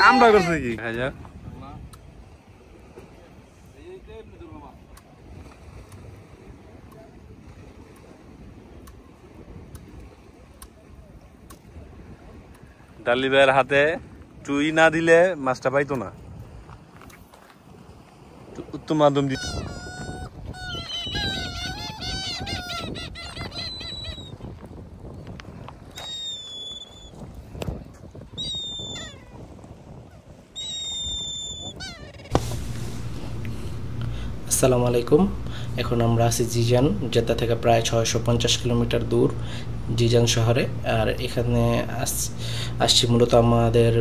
আমরা করছি কি ডালি ভাইয়ের হাতে চুই না দিলে মাছটা পাইতো না। উত্তম মাধ্যম দিত। আসসালামু আলাইকুম। এখন আমরা আছি জিজান, জেদ্দা থেকে প্রায় 650 কিলোমিটার দূর জিজান শহরে। আর এখানে আসছি মূলত আমাদের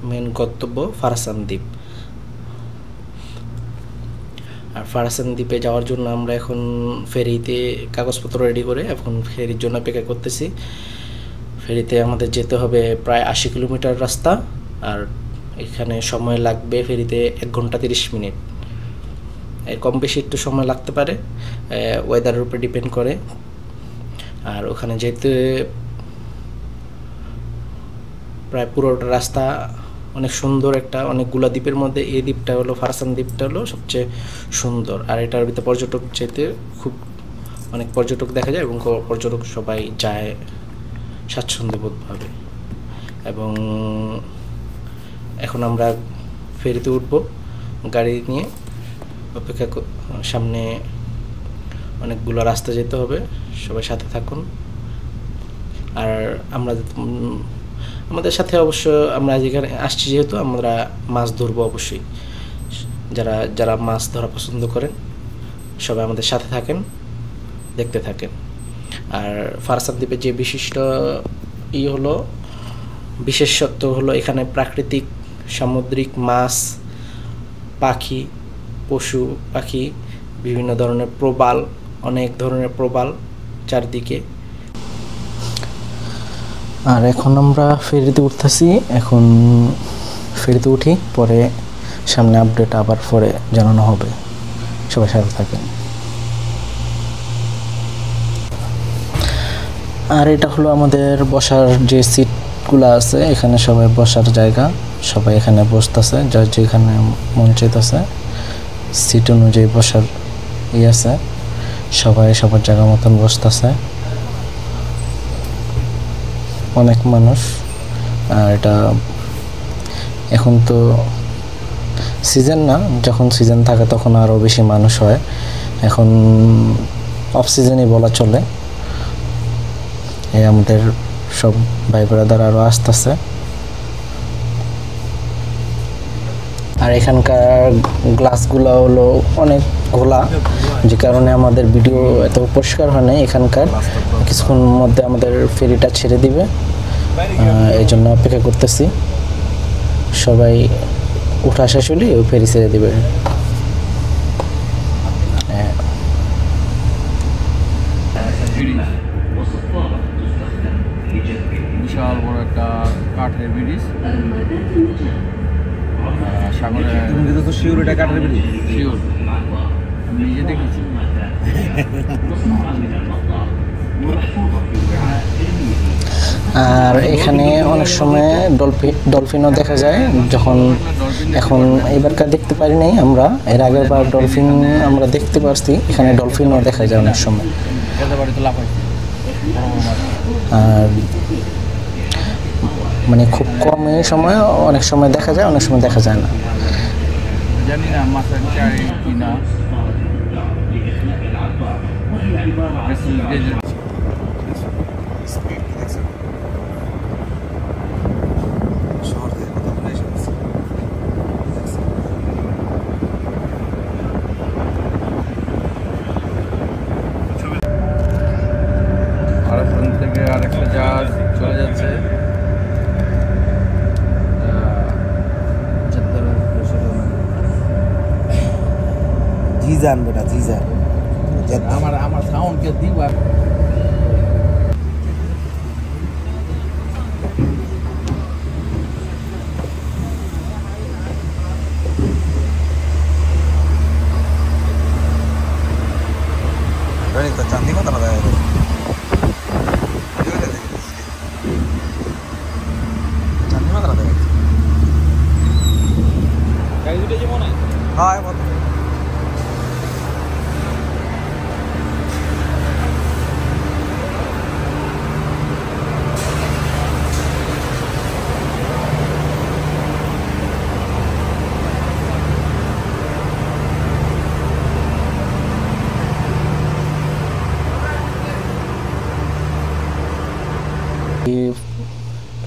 মেন গন্তব্য ফারাসান দ্বীপ। আর ফারাসান দ্বীপে যাওয়ার জন্য আমরা এখন ফেরিতে কাগজপত্র রেডি করে এখন ফেরির জন্য অপেক্ষা করতেছি। ফেরিতে আমাদের যেতে হবে প্রায় 80 কিলোমিটার রাস্তা, আর এখানে সময় লাগবে ফেরিতে 1 ঘন্টা 30 মিনিট। কম বেশি একটু সময় লাগতে পারে, ওয়েদারের উপরে ডিপেন্ড করে। আর ওখানে যেতে প্রায় পুরোটা রাস্তা অনেক সুন্দর, অনেকগুলো দ্বীপের মধ্যে এই দ্বীপটা হলো ফারাসান দ্বীপটা হলো সবচেয়ে সুন্দর। আর এটার ভিতরে পর্যটক যেতে খুব অনেক পর্যটক দেখা যায় এবং পর্যটক সবাই যায় স্বাচ্ছন্দ্যবোধভাবে। এবং এখন আমরা ফেরিতে উঠবো গাড়ি নিয়ে। অপেক্ষা সামনে অনেকগুলো রাস্তা যেতে হবে, সবাই সাথে থাকুন। আর আমাদের সাথে অবশ্য আমরা যেখানে আসছি যেহেতু আমরা মাছ ধরবো অবশ্যই। যারা মাছ ধরা পছন্দ করেন সবাই আমাদের সাথে থাকেন, দেখতে থাকেন। আর ফারাসান দ্বীপে যে বিশেষত্ব হলো এখানে প্রাকৃতিক সামুদ্রিক মাছ, পাখি, পশু পাখি, বিভিন্ন ধরনের প্রবাল, অনেক ধরনের প্রবাল চারদিকে। আর এখন আমরা ফেরিতে উঠতেছি। এখন ফেরিতে উঠি, পরে সামনে আপডেট আবার পরে জানানো হবে। সবাই সাথে থাকেন। আর এটা হলো আমাদের বসার যে সিটগুলো আছে, এখানে সবাই বসার জায়গা। সবাই এখানে বসতেছে, যার যেখানে মন চাইতেছে সিট অনুযায়ী বসার আছে। সবাই সবার জায়গা মতন বসতেছে, অনেক মানুষ। আর এটা এখন তো সিজন না, যখন সিজন থাকে তখন আরও বেশি মানুষ হয়। এখন অফ সিজনই বলা চলে। আমাদের সব ভাই ব্রাদার আরও আসতেছে। আর এখানকার গ্লাসগুলো হলো অনেক ঘোলা, যে কারণে আমাদের ভিডিও এত পরিষ্কার হয় না। এখানকার কিছুক্ষণ মধ্যে আমাদের ফেরিটা ছেড়ে দিবে, এই জন্য অপেক্ষা করতেছি। সবাই উঠা শেষ হলে ওই ফেরি ছেড়ে দিবে। বিশাল বড় একটা কাঠের ব্রিজ, সাগরে। শিওর এটা কাঠের ব্রিজ? শিওর, আমি নিজে দেখেছি। আর এখানে অনেক সময় ডলফিনও দেখা যায়। এখন এবারকার দেখতে পারি নাই আমরা, এর আগের বার ডলফিন আমরা দেখতে পারছি। এখানে ডলফিনও দেখা যায় অনেক সময়। আর মানে খুব কম সময়, অনেক সময় দেখা যায়, অনেক সময় দেখা যায় না। জানি না মাছের চাই কিনা। ফারাসান থেকে আরেকটা জাহাজ চলে যাচ্ছে জিজান। বেটা জিজান, আমার সাউন্ডকে দিবা। চান্দি কথা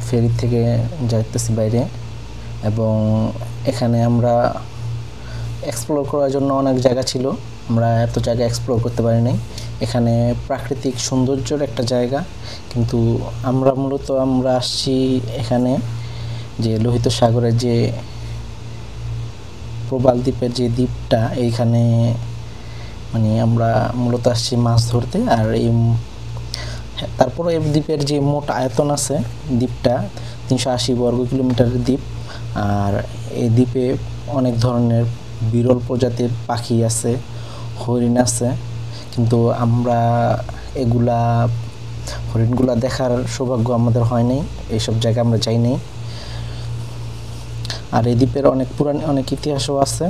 ফেরি থেকে যাইতেছি বাইরে, এবং এখানে আমরা এক্সপ্লোর করার জন্য অনেক জায়গা ছিল, আমরা এত জায়গা এক্সপ্লোর করতে পারি নাই। এখানে প্রাকৃতিক সৌন্দর্যের একটা জায়গা, কিন্তু আমরা আসছি এখানে যে লোহিত সাগরের যে প্রবাল দ্বীপের যে দ্বীপটা, এইখানে মানে আমরা মূলত আসছি মাছ ধরতে। আর তারপরে এই দ্বীপের যে মোট আয়তন আছে, দ্বীপটা 380 বর্গ কিলোমিটারের দ্বীপ। আর এই দ্বীপে অনেক ধরনের বিরল প্রজাতির পাখি আছে, হরিণ আছে, কিন্তু আমরা হরিণগুলা দেখার সৌভাগ্য আমাদের হয় নাই, এইসব জায়গায় আমরা যাই নাই। আর এই দ্বীপের অনেক ইতিহাসও আছে।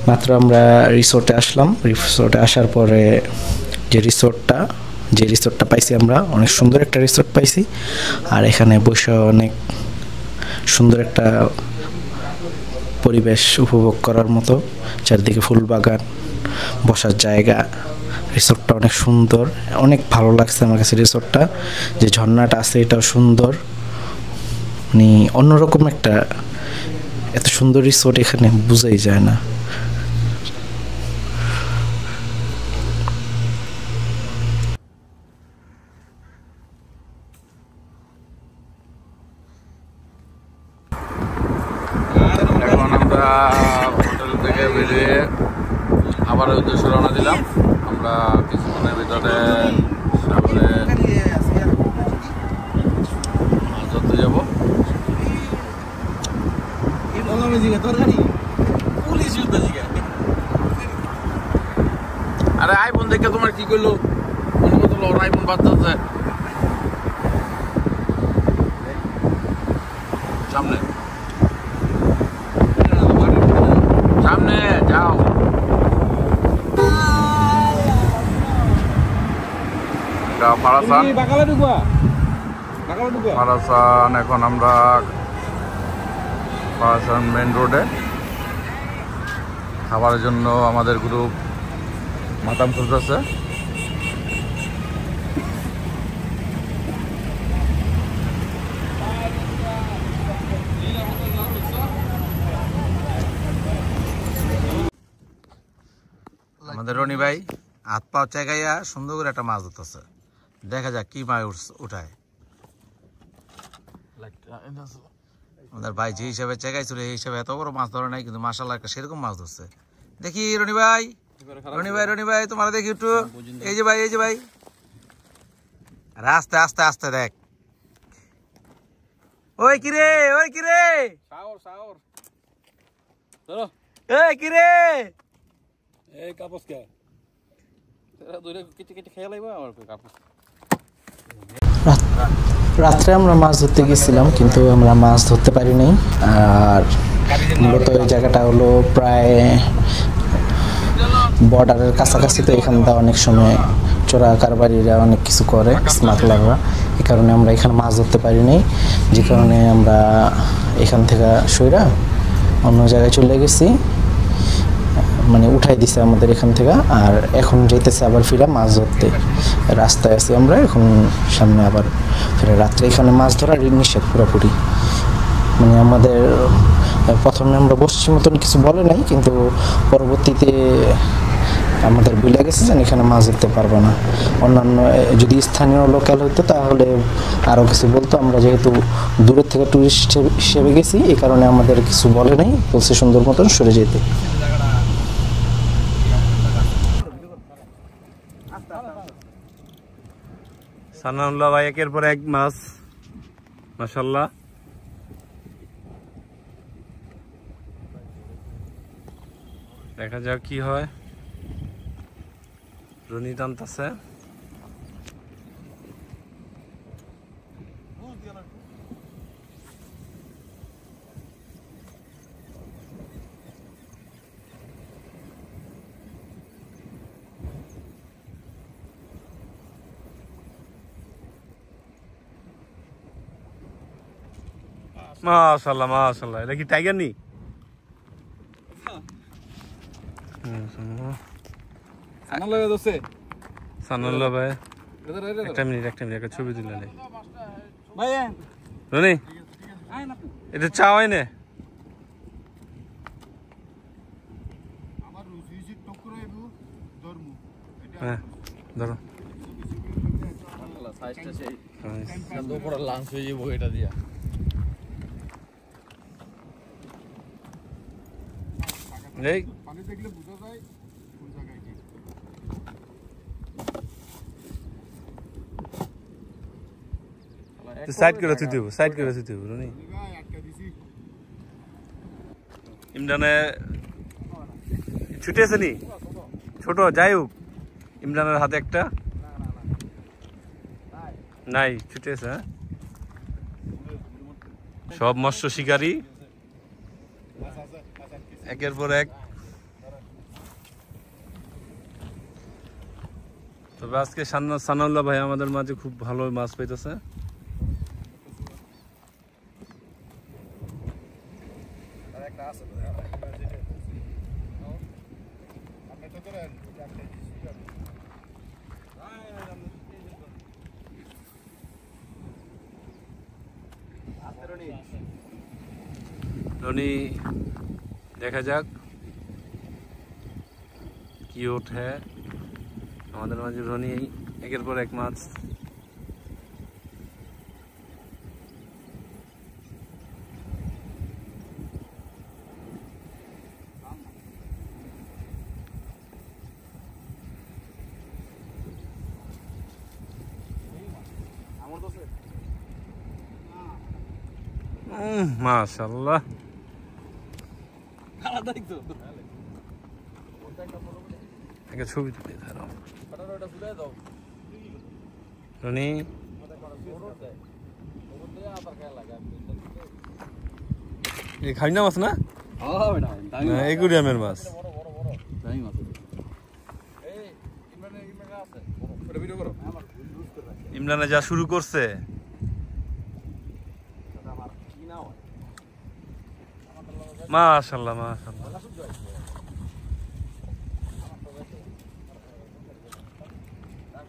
মাত্র আমরা রিসোর্টে আসলাম। রিসোর্টে আসার পরে যে রিসোর্টটা পাইছি, আমরা অনেক সুন্দর একটা রিসোর্ট পাইছি। আর এখানে বসে অনেক সুন্দর একটা পরিবেশ উপভোগ করার মতো, চারিদিকে ফুল বাগান, বসার জায়গা। রিসোর্টটা অনেক সুন্দর, অনেক ভালো লাগছে আমার কাছে রিসোর্টটা। যে ঝর্ণাটা আছে এটাও সুন্দর, মানে অন্যরকম একটা, এত সুন্দর রিসোর্ট এখানে বোঝাই যায় না। এখন আমরা হোটেল থেকে বেরিয়ে আবার উদ্দেশ্যে রওনা দিলাম। আমরা কিছুক্ষণের ভিতরে সাগরে মাছ ধরতে যাবো। আরে আইফোন দেখে তোমার কি করলো, মনে মতো লোর আইফোন বাচ্চাছে সামনে সামনে যাও। ফারাসান এখন আমরা ফারাসান মেন রোডে খাবারের জন্য আমাদের গ্রুপ মাতাম চলতেছে। আমাদের রনি ভাই হাত পা চেগাইয়া সুন্দর করে একটা মাছ ধরতেছে, দেখা যাক কি মাছ উঠায়। আমাদের ভাই যে হিসাবে চেগাইছিল এই হিসাবে এত বড় মাছ ধরে নাই, কিন্তু মাশাআল্লাহ একটা সেরকম মাছ ধরছে। দেখি রনি ভাই তোমার দেখি একটু, এই যে ভাই আরে আস্তে আস্তে আস্তে দেখ। ওই কিরে কিরে রাত্রে আমরা মাছ ধরতে গেছিলাম, কিন্তু আমরা মাছ ধরতে পারি নাই। আর মূলত এই জায়গাটা হলো প্রায় বর্ডারের কাছাকাছি, তো এখানটা অনেক সময় চোরা কারবারিরা অনেক কিছু করে, স্মাগলাররা। এই কারণে আমরা এখানে মাছ ধরতে পারি নাই, যে কারণে আমরা এখান থেকে সইরা অন্য জায়গায় চলে গেছি, মানে উঠাই দিছে আমাদের এখান থেকে। আর এখন যেতেছে আবার ফিরে মাছ ধরতে, রাস্তায় আছি আমরা এখন, সামনে আবার ফিরে। রাত্রে এখানে মাছ ধরা নিষেধ পুরোপুরি, মানে আমাদের প্রথমে আমরা বসছি মতন কিছু বলে নাই, কিন্তু পরবর্তীতে আমাদের ভুলে গেছে যে এখানে মাছ ধরতে পারবো না। অন্যান্য যদি স্থানীয় লোকাল হতো তাহলে আরও কিছু বলতো। আমরা যেহেতু দূরের থেকে টুরিস্ট হিসেবে গেছি, এই কারণে আমাদের কিছু বলে নাই, বলছে সুন্দর মতন সরে যেতে। সানাউল্লাহ ভাই একের পর এক মাছ, মাশাআল্লাহ। দেখা যাক কি হয়। রনি টানতেছে। মাশাআল্লাহ মাশাআল্লাহ, এটা কি টাইগার নি? সানাউল্লাহ ভাই একটা মিনিট একটা ছবি তুলে নে রনি, এটা চা হয় না? হ্যাঁ ধরো, লাঞ্চ হয়ে যাবো এটা দিয়া। এই সাইড করে থুই দেবো, সাইড করে থুই দেবো রনি। ইমরানে ছুটেছে নি ছোট, যাই হোক ইমরানের হাতে একটা নাই, ছুটেছে। হ্যাঁ, সব মৎস্য শিকারী একের পর এক। তবে আজকে সানাউল্লাহ ভাই আমাদের মাঝে খুব ভালো মাছ পাইতেছে। রনি দেখা যাক কি ওঠে আমাদের মাঝে। রনি একের পর এক মাছ। মাশাআল্লাহ, একটা ছবি তুলে ধরো রনি। খাই না মাছ না, একুরিয়ামের মাছ। ইমরানে যা শুরু করছে, মাশাআল্লাহ মাশাআল্লাহ।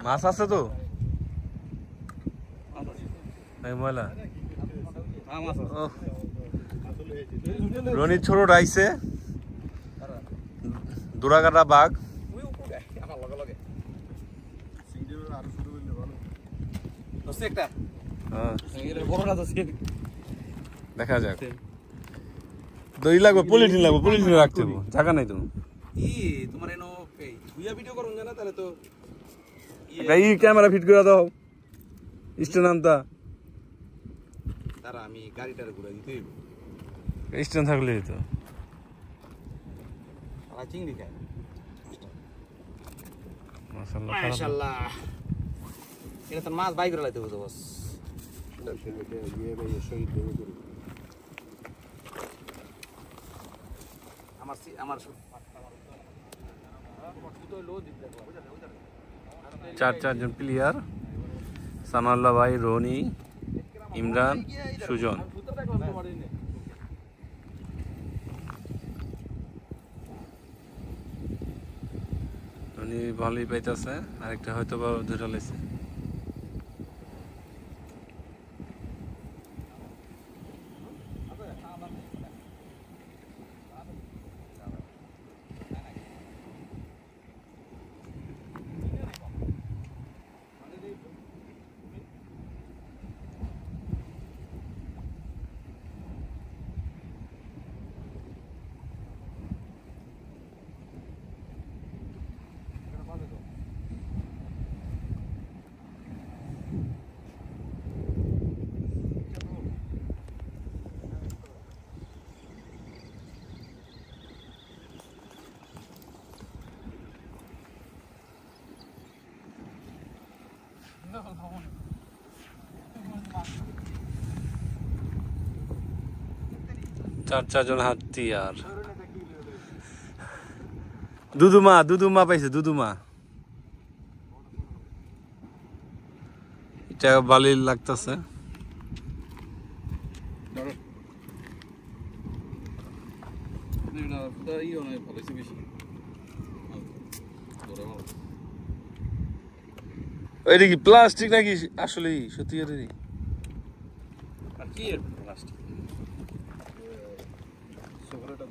মাছ আছে তো ময়লা। রনির ছোট আইছে দোরাগাটা বাঘ। দেখা যাক, দই লাগবে, পলিথিন লাগবে, পলিথিন রাখতে হবে, জায়গা নাই তো। এই ক্যামেরা ফিট করে দাও স্ট্যান্ড আনতা, আমি গাড়িটারে ঘুরে দিতে স্ট্যান্ড থাকলে তো চিংড়ি খায়। মাশাআল্লাহ মাশাআল্লাহ, এটা তো মাছ বাই করে লাইতে হবে বস। আমার চারজন প্লেয়ার, সানাউল্লাহ ভাই, রনি, ইমরান, সুজন। রনি ভালোই পাইতেছে, আরেকটা হয়তো বা ধরে লাইছে। চারজন হাতি আর দুদুমা পাইছে দুদুমা এটা বালি লাগতেছে এটা কি প্লাস্টিক নাকি আসলে সত্যি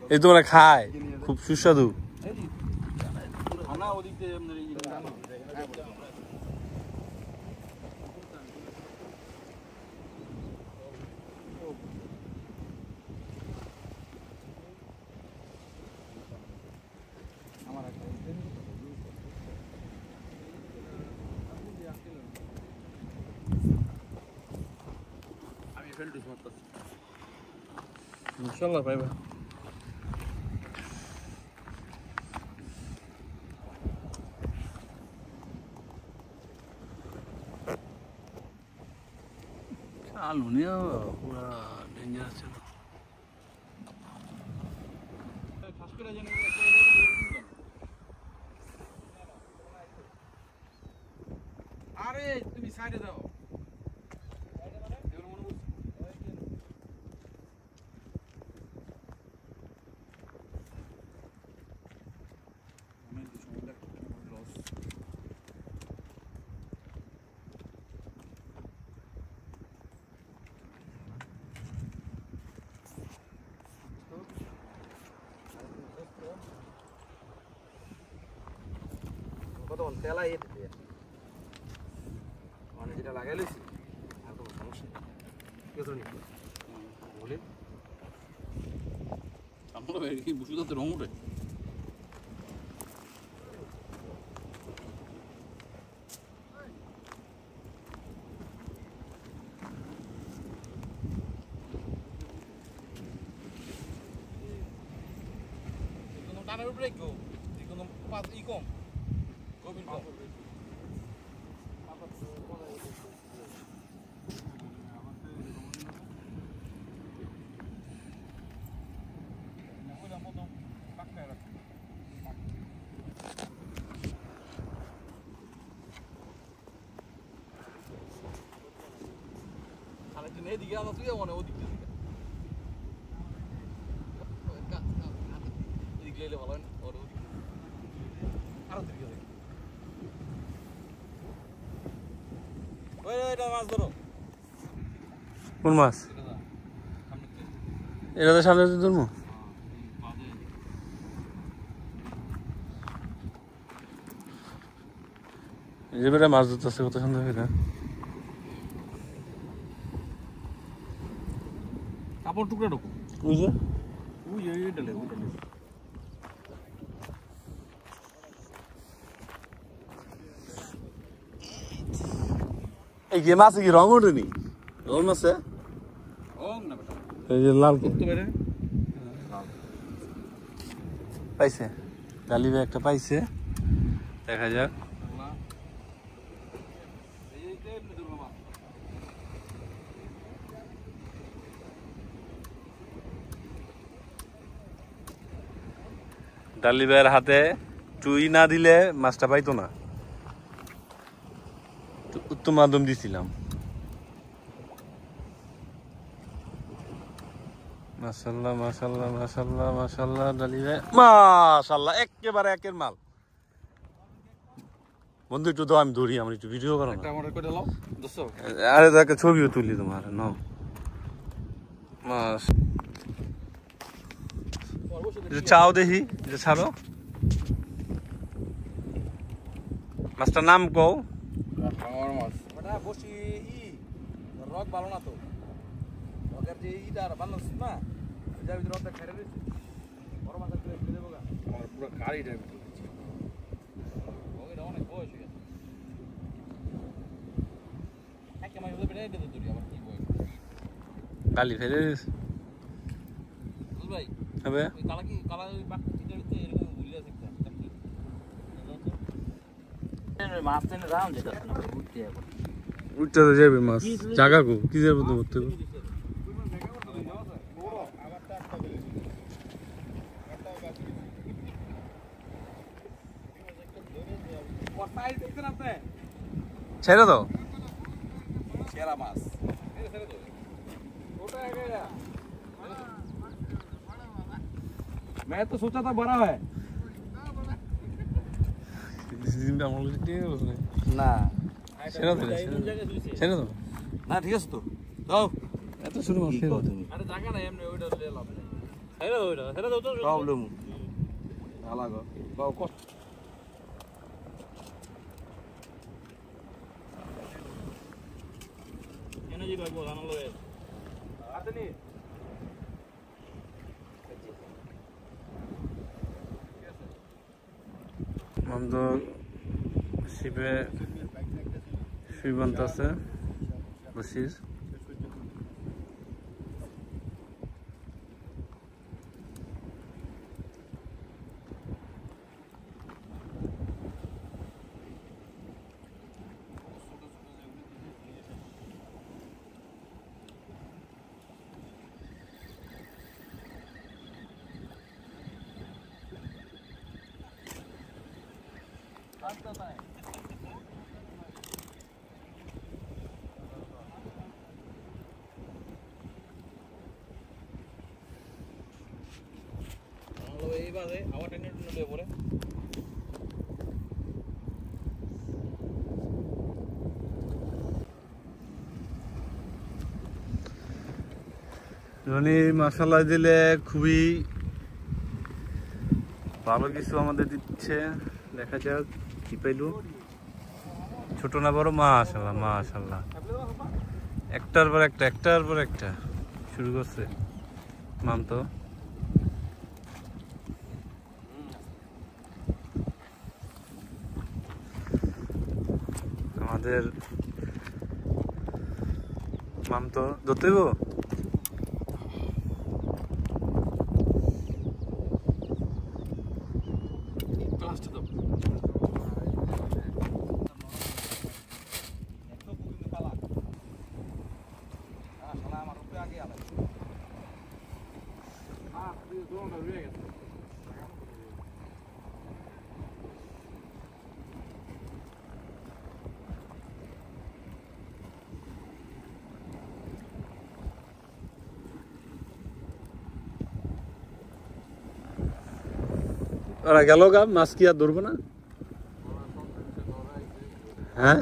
এই তোমরা খায় খুব সুস্বাদু ইনশাআল্লাহ পাইবা আলু নিয়ে পুরা ডেঞ্জার ছিল আরে তুমি সাইডে দাও কতক্ষণ তেলা ইয়ে দিতে মানে যেটা লাগাই লইছি আর কোনো সমস্যা নেই কেউ তো নিতে বলি আমরা কি বুঝলি তো রং উঠে টানার উপরে কেউ কোনো পাঁচ ই কম গোবিন্দ এদিকে আমার তুই মনে ওদিক এদিক গেলে ভালো হয় না ওর ওদিক আরো দিকে ওইটা মাছ ধরো কোন মাছ এটা তো সামনে ধরবো এই যে বেটা মাছ ধরতেছে কত সুন্দর এটা কাপড় টুকরা ঢুকো ওই যে ওইটা লে এই যে মাছে কি রং ওঠেনি রং মাছে না বেটা এই যে লাল তো বেরে পাইছে ডালিবে একটা পাইছে দেখা যাক ডালিবের হাতে চুই না দিলে মাছটা পাইতো না উত্তম মাধ্যম দিছিলাম মাশাআল্লাহ মাশাআল্লাহ মাশাআল্লাহ মাশাআল্লাহ ডালিবে মাশাআল্লাহ একেবারে একের মাল বন্ধু একটু তো আমি ধরি আমার একটু ভিডিও করো না আরে একটা ছবিও তুলি তোমার নাও মাস চাও দেখি যে ছাড়ো মাছটার নাম কও বসি রক ভালো না তো রকের যে ইটা বানাস না যার ভিতরে রকটা খেরে রয়েছে বড় মাছ করে ফেলে দেবো আমার পুরো গাড়িটা ওইটা অনেক বয়স হয়ে গেছে একে মাই বলে বেড়ে দিতে তুই আবার কি বই গালি ফেলে বুঝ ভাই হবে ওই কালা ওই বাক চিটা দিতে এরকম ভুলিয়া থাকতে মাছ টেনে রাউন্ড যেতে না ঘুরতে এখন উঠতে তো যাবে মাছ জায়গা কো কি যাবে তো করতে ছেড়ে দাও সেরা মাছ मैं तो सोचा था बड़ा है না ছেড়ে দাও ছেড়ে দাও না ঠিক আছে তো দাও এত শুরু মাছ কি কও তুমি আরে জায়গা নাই এমনি ওইটা লয়ে লাভ নাই ছেড়ে দাও ওইটা ছেড়ে দাও তো প্রবলেম ভালো গো বাও কষ্ট এনার্জি লাগবো জানা লয়ে আতেনি মন্দ শিবে শিবন্ত আছে বসির এইবারে আবার টেনে টেনে লয়ে পড়ে রনি মশলা দিলে খুবই ভালো কিছু আমাদের দিচ্ছে দেখা যাক কি পাইলো ছোট না বড় মাশাআল্লাহ মাশাআল্লাহ একটার পর একটা শুরু করছে মামতো আমাদের মামতো ধরতে হইব ওরা গেল গা মাছ কি আর ধরবো না হ্যাঁ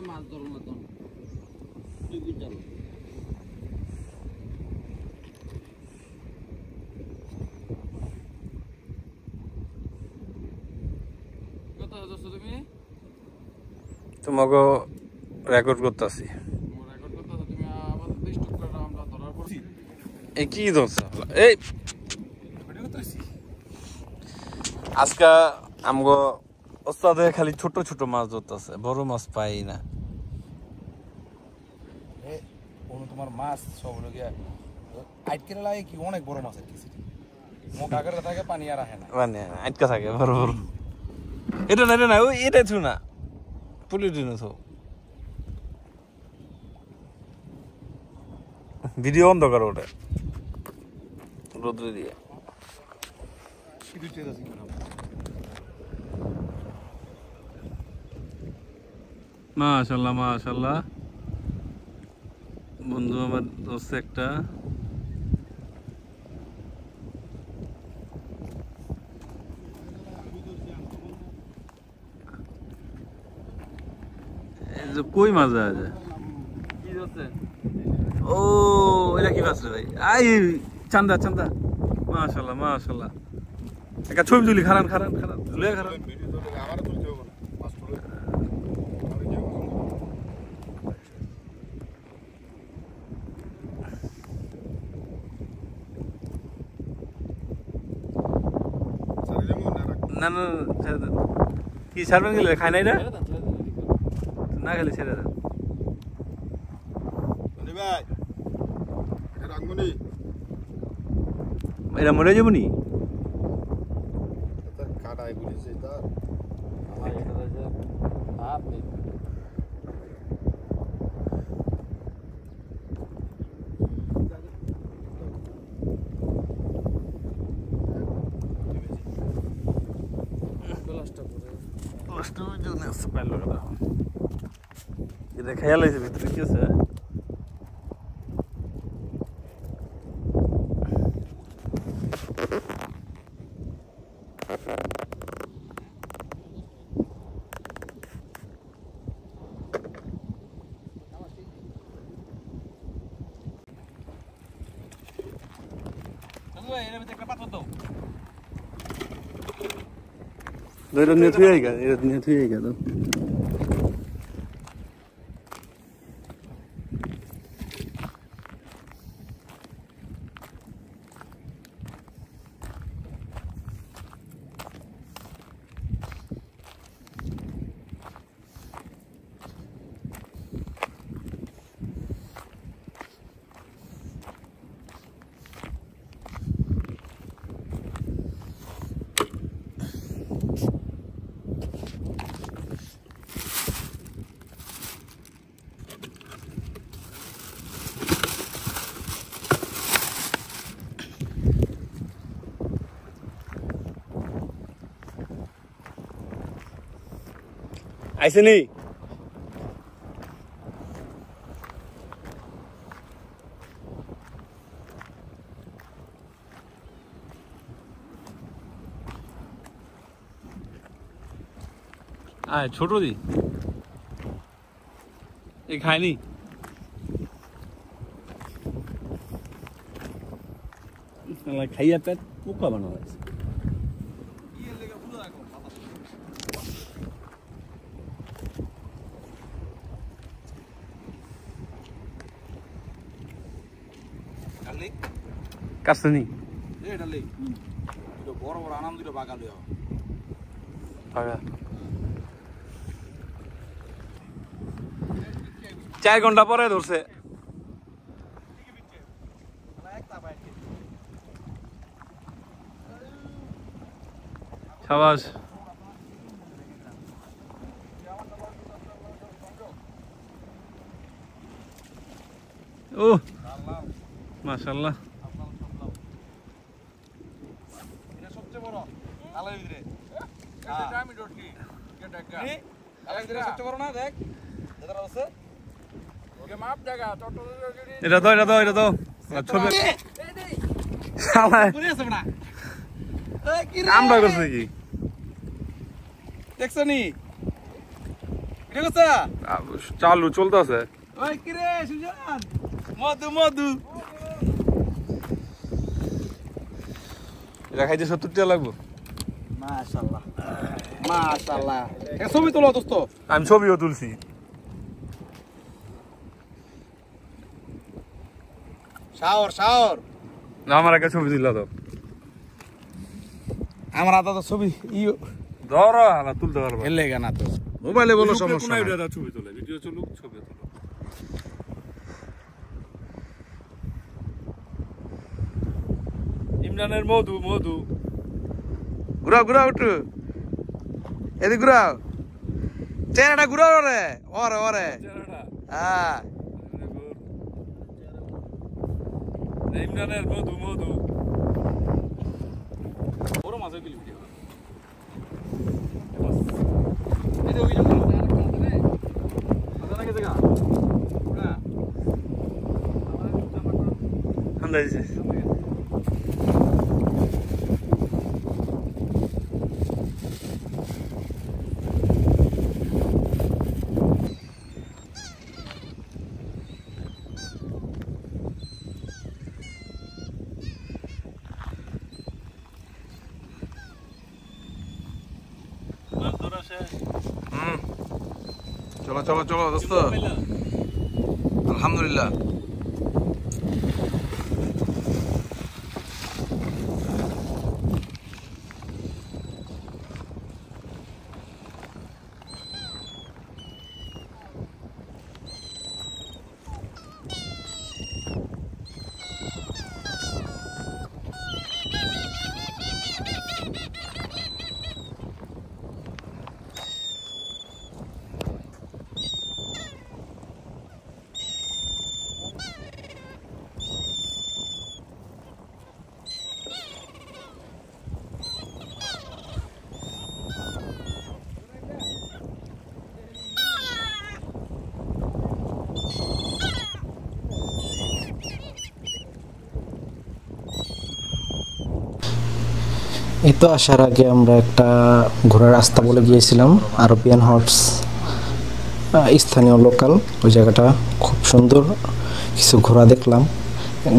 মাছ ধরো না তো তোমাকে রেকর্ড করতেছি এই কি ধরছ এই আজকে আমগো ওস্তাদে খালি ছোট ছোট মাছ ধরতেছে বড় মাছ পাই না তোমার মাছ সব হলো গিয়া আটকে লাগে কি অনেক বড় মাছ আটকে মুখ আগে থাকে পানি আর আহে না মানে আটকা থাকে বড় বড় এটা না ওই এটা থু না পুলিশ দিন তো ভিডিও বন্ধ করো ওটা রোদ্রে দিয়ে। মাশাআল্লাহ মাশাআল্লাহ, বন্ধু আমার দোস্ত একটা কই মাছ আছে। ও এটা কি মাছ রে ভাই? আই চান্দা চান্দা, মাশাআল্লাহ মাশাআল্লাহ। একটা ছবি তুলি, খারান খারান খারান তুলে খারান। না না ছেড়ে দেন। কি ছাড়বেন গেলে খায় নাই না, না খেলে ছেড়ে দেন। এরা মরে যাবো নি? এটা খেয়াল হয়েছে ভিতরে কি আছে? এটা নিয়ে থুয়ে গেল, এটা নিয়ে থুয়ে গেল। আইসে নি আয় ছোট দি এই খায়নি। খাইয়া পেট পোকা বানানো আছে। কাটছে নি বড় বড় আনাম দুটো বাগা লইয়া পাগা 4 ঘন্টা পরে ধরছে। শাবাশ। ও মাশাআল্লাহ, এটা সবচেয়ে বড় আলার ভিতরে। এটা আমি ডটকি এটা একটা আলার ভিতরে সবচেয়ে বড় না, দেখ এটা আছে ওকে মাপ জায়গা টোটো এটা দাও এটা দাও এটা দাও ছবি শালা পুরি আছে না। এই কি রে আমরা করছে কি দেখছ নি ভিডিও করছ? চালু চলতেছে। ওই কি রে সুজন, মধু মধু এটা খাইতে 70 টাকা লাগবে। মাশাআল্লাহ মাশাআল্লাহ। এ ছবি তোলো দোস্ত। আমি ছবিও তুলছি। শাওর শাওর না আমার একটা ছবি তুললা দাও। আমার আদা তো ছবি ইও ধরো হালা তুলতে পারবো। এলে গানা তো মোবাইলে বলো সমস্যা নাই। না ছবি তোলে, ভিডিও চলুক, ছবি তোলো। ইমরানের মধু মধু ঘুরাও ঘুরাও একটু এদিকে ঘুরাও, চেহারাটা ঘুরাও রে। ওরে ওরে চেহারাটা হ্যাঁ ইমরানের মধু মধু বড় মাছ হইলি ভিডিও এই যে ওই যে মাছ আছে না কে জায়গা না আমরা দিছি চলো চলো চলো দোস্ত আলহামদুলিল্লাহ এই তো আসার আগে আমরা একটা ঘোরার রাস্তা বলে গিয়েছিলাম আরবিয়ান হর্স, স্থানীয় লোকাল। ওই জায়গাটা খুব সুন্দর, কিছু ঘোড়া দেখলাম।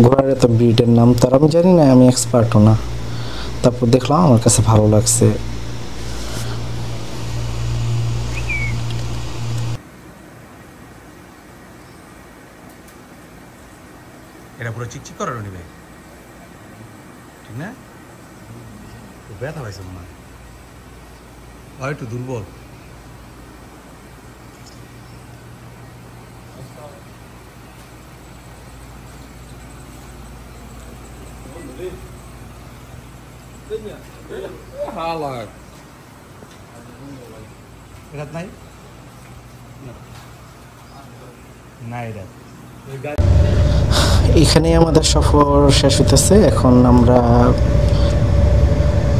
ঘোড়ার এত ব্রিডের নাম তো আর আমি জানি না, আমি এক্সপার্টও না। তারপর দেখলাম, আমার কাছে ভালো লাগছে। এটা পুরো চিকচিক করে নিবে, ঠিক না? ব্যথা পাইছে মনে হয়, আর একটু দুর্বল। এটা নাই না, এটা এখানেই আমাদের সফর শেষ হতেছে। এখন আমরা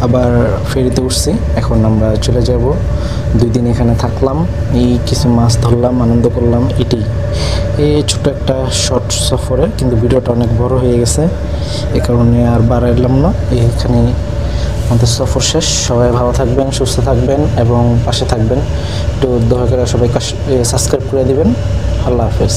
আবার ফেরিতে উঠছি, এখন আমরা চলে যাব। 2 দিন এখানে থাকলাম, এই কিছু মাছ ধরলাম, আনন্দ করলাম, এটাই। এই ছোট একটা শর্ট সফরে, কিন্তু ভিডিওটা অনেক বড় হয়ে গেছে, এ কারণে আর বাড়াইলাম না। এখানে আমাদের সফর শেষ। সবাই ভালো থাকবেন, সুস্থ থাকবেন এবং পাশে থাকবেন। একটু দয়া করে সবাই সাবস্ক্রাইব করে দিবেন। আল্লাহ হাফেজ।